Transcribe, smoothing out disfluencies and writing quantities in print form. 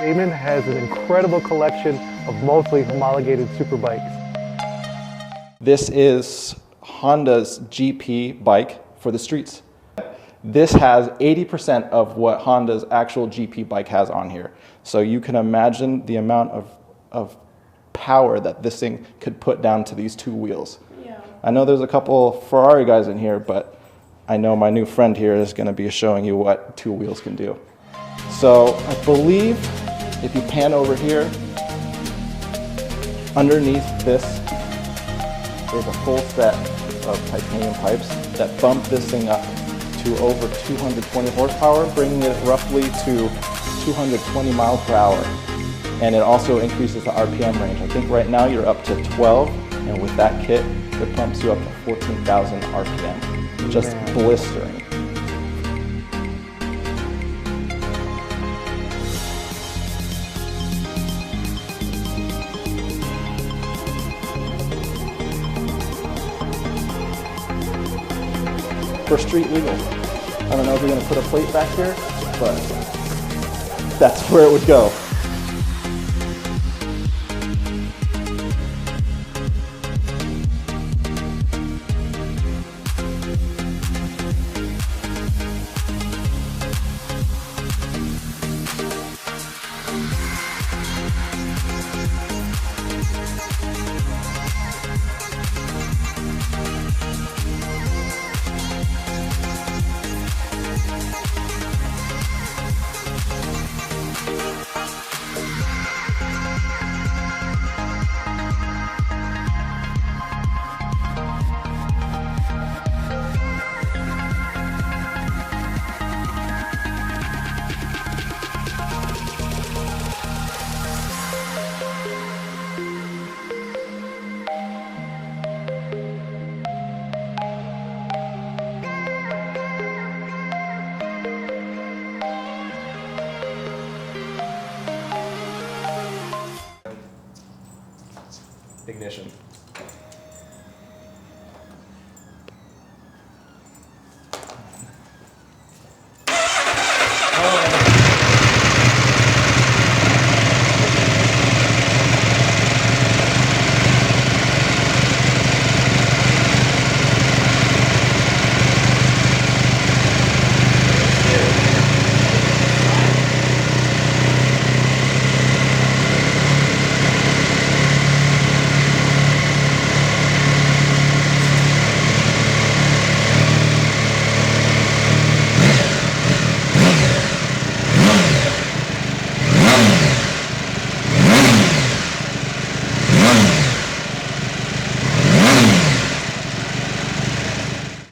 Damon has an incredible collection of mostly homologated superbikes. This is Honda's GP bike for the streets. This has 80% of what Honda's actual GP bike has on here. So you can imagine the amount of power that this thing could put down to these two wheels. Yeah. I know there's a couple Ferrari guys in here, but I know my new friend here is going to be showing you what two wheels can do. So I believe if you pan over here, underneath this, there's a full set of titanium pipes that bump this thing up to over 220 horsepower, bringing it roughly to 220 miles per hour. And it also increases the RPM range. I think right now you're up to 12, and with that kit, it pumps you up to 14,000 RPM. Just blistering. For street legal. I don't know if you're going to put a plate back here, but that's where it would go. Ignition.